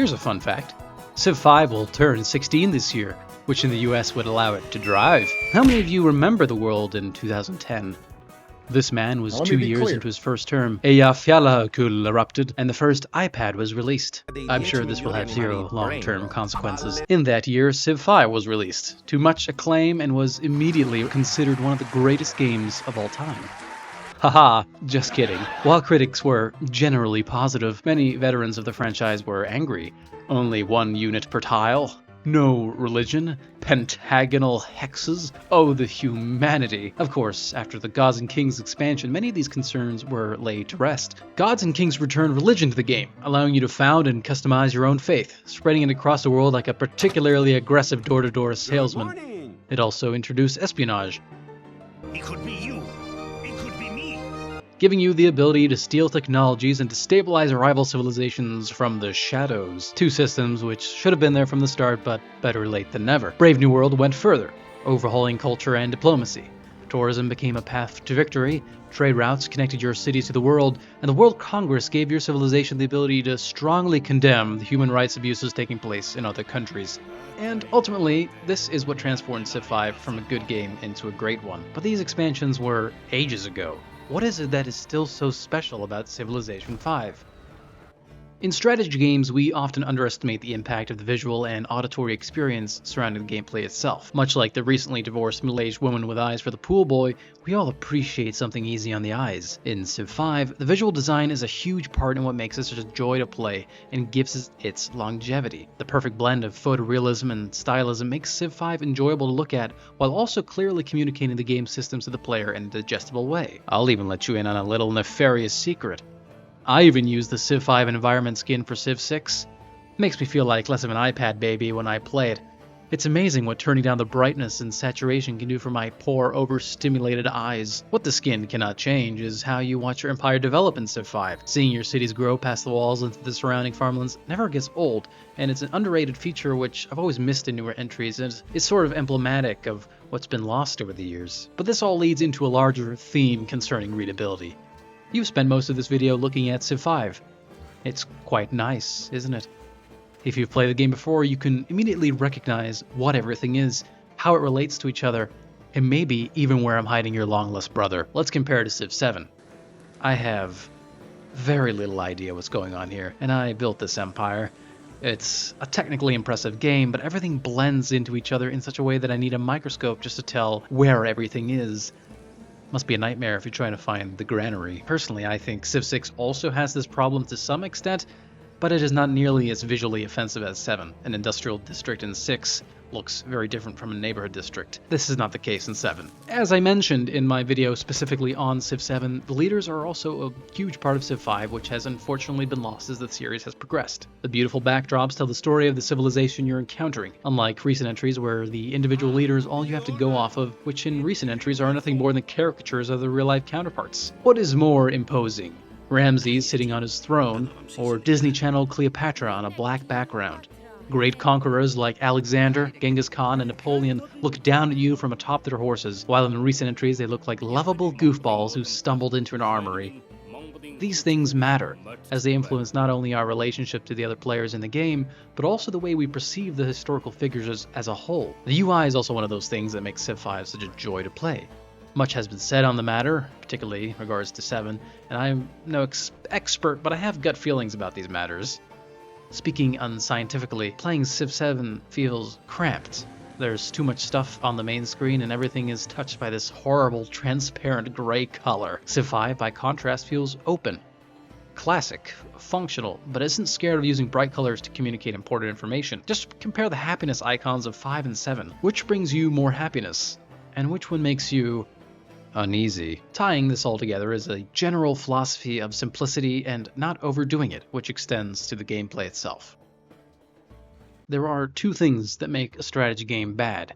Here's a fun fact. Civ 5 will turn 16 this year, which in the US would allow it to drive. How many of you remember the world in 2010? This man was 2 years into his first term. Eyjafjallajökull erupted, and the first iPad was released. I'm sure this will have zero long-term consequences. In that year, Civ 5 was released, to much acclaim, and was immediately considered one of the greatest games of all time. Haha, just kidding. While critics were generally positive, many veterans of the franchise were angry. Only one unit per tile? No religion? Pentagonal hexes? Oh, the humanity! Of course, after the Gods and Kings expansion, many of these concerns were laid to rest. Gods and Kings returned religion to the game, allowing you to found and customize your own faith, spreading it across the world like a particularly aggressive door-to-door salesman. It also introduced espionage. It could be you. It could be me. Giving you the ability to steal technologies and destabilize rival civilizations from the shadows. Two systems which should have been there from the start, but better late than never. Brave New World went further, overhauling culture and diplomacy. Tourism became a path to victory, trade routes connected your cities to the world, and the World Congress gave your civilization the ability to strongly condemn the human rights abuses taking place in other countries. And ultimately, this is what transformed Civ 5 from a good game into a great one. But these expansions were ages ago. What is it that is still so special about Civilization 5? In strategy games, we often underestimate the impact of the visual and auditory experience surrounding the gameplay itself. Much like the recently divorced middle-aged woman with eyes for the pool boy, we all appreciate something easy on the eyes. In Civ 5, the visual design is a huge part in what makes it such a joy to play and gives it its longevity. The perfect blend of photorealism and stylism makes Civ 5 enjoyable to look at, while also clearly communicating the game's systems to the player in a digestible way. I'll even let you in on a little nefarious secret. I even used the Civ 5 environment skin for Civ 6. It makes me feel like less of an iPad baby when I play it. It's amazing what turning down the brightness and saturation can do for my poor, overstimulated eyes. What the skin cannot change is how you watch your empire develop in Civ 5. Seeing your cities grow past the walls into the surrounding farmlands never gets old, and it's an underrated feature which I've always missed in newer entries, and it's sort of emblematic of what's been lost over the years. But this all leads into a larger theme concerning readability. You've spent most of this video looking at Civ 5. It's quite nice, isn't it? If you've played the game before, you can immediately recognize what everything is, how it relates to each other, and maybe even where I'm hiding your long-lost brother. Let's compare to Civ 7. I have very little idea what's going on here, and I built this empire. It's a technically impressive game, but everything blends into each other in such a way that I need a microscope just to tell where everything is. Must be a nightmare if you're trying to find the granary. Personally, I think Civ 6 also has this problem to some extent, but it is not nearly as visually offensive as 7. An industrial district in 6 looks very different from a neighborhood district. This is not the case in 7. As I mentioned in my video specifically on Civ 7, the leaders are also a huge part of Civ 5, which has unfortunately been lost as the series has progressed. The beautiful backdrops tell the story of the civilization you're encountering, unlike recent entries where the individual leaders all you have to go off of, which in recent entries are nothing more than caricatures of their real-life counterparts. What is more imposing? Ramses sitting on his throne, or Disney Channel Cleopatra on a black background? Great conquerors like Alexander, Genghis Khan, and Napoleon look down at you from atop their horses, while in recent entries they look like lovable goofballs who stumbled into an armory. These things matter, as they influence not only our relationship to the other players in the game, but also the way we perceive the historical figures as a whole. The UI is also one of those things that makes Civ 5 such a joy to play. Much has been said on the matter, particularly in regards to 7, and I'm no expert, but I have gut feelings about these matters. Speaking unscientifically, playing Civ 7 feels cramped. There's too much stuff on the main screen and everything is touched by this horrible transparent gray color. Civ 5, by contrast, feels open, classic, functional, but isn't scared of using bright colors to communicate important information. Just compare the happiness icons of 5 and 7. Which brings you more happiness? And which one makes you uneasy? Tying this all together is a general philosophy of simplicity and not overdoing it, which extends to the gameplay itself. There are two things that make a strategy game bad.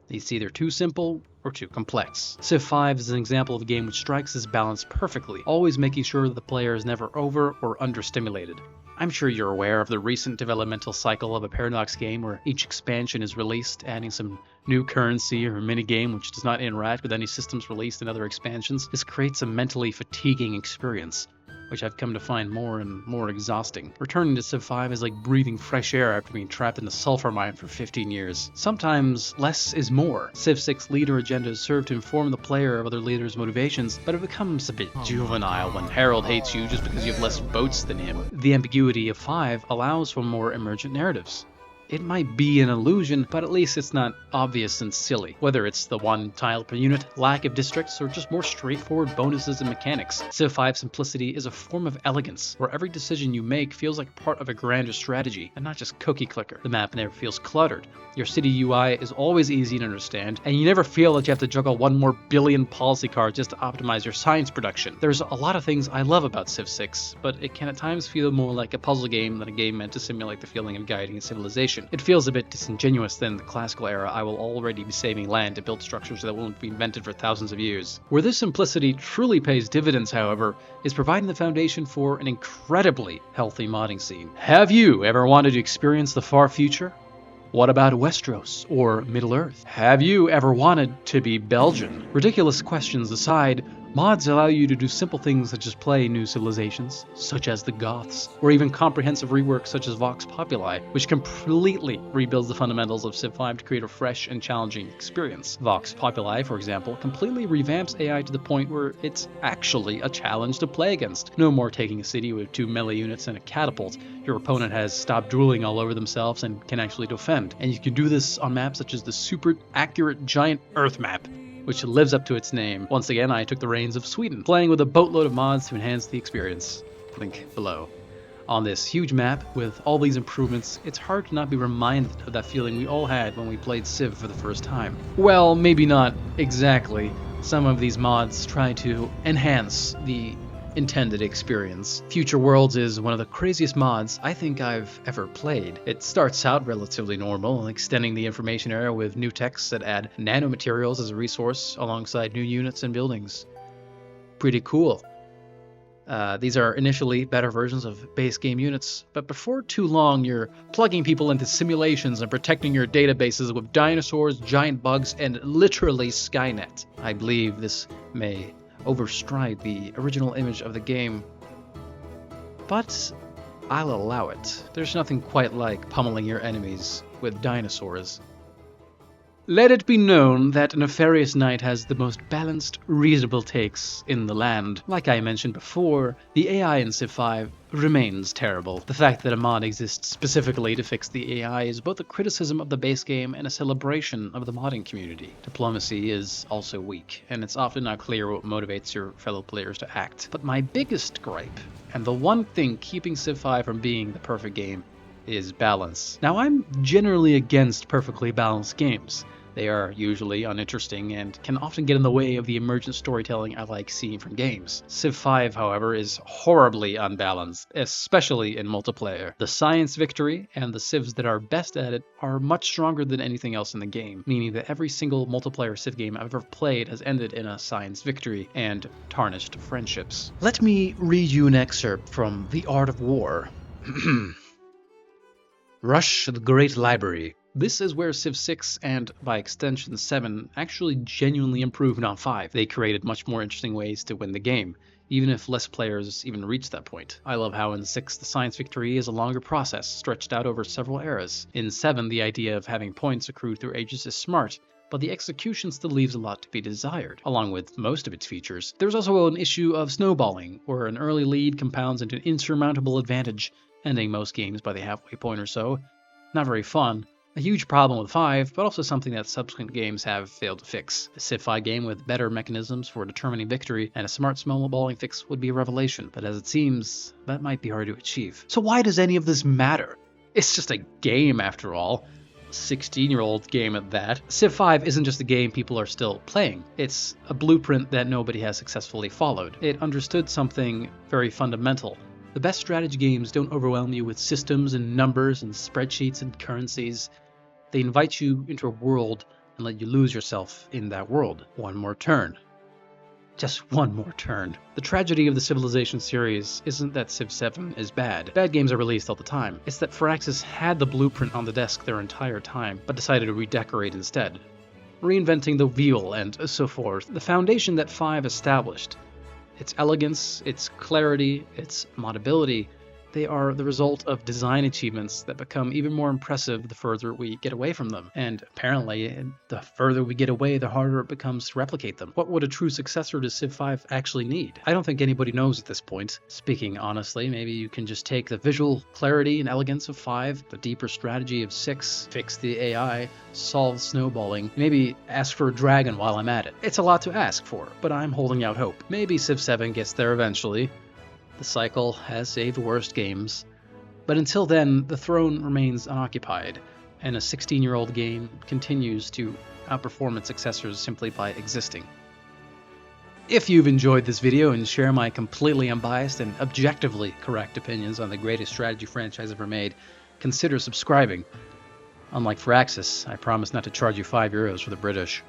It's either too simple or too complex. Civ 5 is an example of a game which strikes this balance perfectly, always making sure that the player is never over or understimulated. I'm sure you're aware of the recent developmental cycle of a Paradox game where each expansion is released, adding some new currency or minigame which does not interact with any systems released in other expansions. This creates a mentally fatiguing experience. which I've come to find more and more exhausting. Returning to Civ 5 is like breathing fresh air after being trapped in a sulfur mine for 15 years. Sometimes less is more. Civ 6 leader agendas serve to inform the player of other leaders' motivations, but it becomes a bit juvenile when Harold hates you just because you have less votes than him. The ambiguity of 5 allows for more emergent narratives. It might be an illusion, but at least it's not obvious and silly. Whether it's the one tile per unit, lack of districts, or just more straightforward bonuses and mechanics, Civ 5 simplicity is a form of elegance, where every decision you make feels like part of a grander strategy, and not just cookie clicker. The map never feels cluttered. Your city UI is always easy to understand, and you never feel that you have to juggle 1 more billion policy cards just to optimize your science production. There's a lot of things I love about Civ 6, but it can at times feel more like a puzzle game than a game meant to simulate the feeling of guiding a civilization. It feels a bit disingenuous that in the classical era I will already be saving land to build structures that won't be invented for thousands of years. Where this simplicity truly pays dividends, however, is providing the foundation for an incredibly healthy modding scene. Have you ever wanted to experience the far future? What about Westeros or Middle-earth? Have you ever wanted to be Belgian? Ridiculous questions aside, mods allow you to do simple things such as play new civilizations, such as the Goths, or even comprehensive reworks such as Vox Populi, which completely rebuilds the fundamentals of Civ 5 to create a fresh and challenging experience. Vox Populi, for example, completely revamps AI to the point where it's actually a challenge to play against. No more taking a city with 2 melee units and a catapult. Your opponent has stopped drooling all over themselves and can actually defend. And you can do this on maps such as the super accurate giant Earth map, which lives up to its name. Once again, I took the reins of Sweden, playing with a boatload of mods to enhance the experience. Link below. On this huge map, with all these improvements, it's hard to not be reminded of that feeling we all had when we played Civ for the first time. Well, maybe not exactly. Some of these mods try to enhance the intended experience. Future Worlds is one of the craziest mods I think I've ever played. It starts out relatively normal, extending the information area with new texts that add nanomaterials as a resource alongside new units and buildings. Pretty cool. These are initially better versions of base game units, but before too long you're plugging people into simulations and protecting your databases with dinosaurs, giant bugs, and literally Skynet. I believe this may overstride the original image of the game, but I'll allow it. There's nothing quite like pummeling your enemies with dinosaurs. Let it be known that NefariousKnight has the most balanced, reasonable takes in the land. Like I mentioned before, the AI in Civ 5 remains terrible. The fact that a mod exists specifically to fix the AI is both a criticism of the base game and a celebration of the modding community. Diplomacy is also weak, and it's often not clear what motivates your fellow players to act. But my biggest gripe, and the one thing keeping Civ 5 from being the perfect game, is balance. Now, I'm generally against perfectly balanced games. They are usually uninteresting and can often get in the way of the emergent storytelling I like seeing from games. Civ 5, however, is horribly unbalanced, especially in multiplayer. The science victory and the civs that are best at it are much stronger than anything else in the game, meaning that every single multiplayer Civ game I've ever played has ended in a science victory and tarnished friendships. Let me read you an excerpt from The Art of War. Rush the Great Library. This is where Civ 6 and, by extension, 7 actually genuinely improved on 5. They created much more interesting ways to win the game, even if less players even reach that point. I love how in 6 the science victory is a longer process, stretched out over several eras. In 7 the idea of having points accrued through ages is smart, but the execution still leaves a lot to be desired, along with most of its features. There's also an issue of snowballing, where an early lead compounds into an insurmountable advantage, ending most games by the halfway point or so. Not very fun. A huge problem with 5, but also something that subsequent games have failed to fix. A Civ 5 game with better mechanisms for determining victory and a smart snowballing fix would be a revelation, but as it seems, that might be hard to achieve. So why does any of this matter? It's just a game after all. 16-year-old game at that. Civ 5 isn't just a game people are still playing. It's a blueprint that nobody has successfully followed. It understood something very fundamental. The best strategy games don't overwhelm you with systems and numbers and spreadsheets and currencies. They invite you into a world and let you lose yourself in that world. One more turn. Just one more turn. The tragedy of the Civilization series isn't that Civ 7 is bad. Bad games are released all the time. It's that Firaxis had the blueprint on the desk their entire time, but decided to redecorate instead, reinventing the wheel and so forth. The foundation that 5 established its elegance, its clarity, its modability, they are the result of design achievements that become even more impressive the further we get away from them. And apparently, the further we get away, the harder it becomes to replicate them. What would a true successor to Civ 5 actually need? I don't think anybody knows at this point. Speaking honestly, maybe you can just take the visual clarity and elegance of 5, the deeper strategy of 6, fix the AI, solve snowballing, maybe ask for a dragon while I'm at it. It's a lot to ask for, but I'm holding out hope. Maybe Civ 7 gets there eventually. The cycle has saved worse games, but until then, the throne remains unoccupied, and a 16-year-old game continues to outperform its successors simply by existing. If you've enjoyed this video and share my completely unbiased and objectively correct opinions on the greatest strategy franchise ever made, consider subscribing. Unlike Firaxis, I promise not to charge you €5 for the British.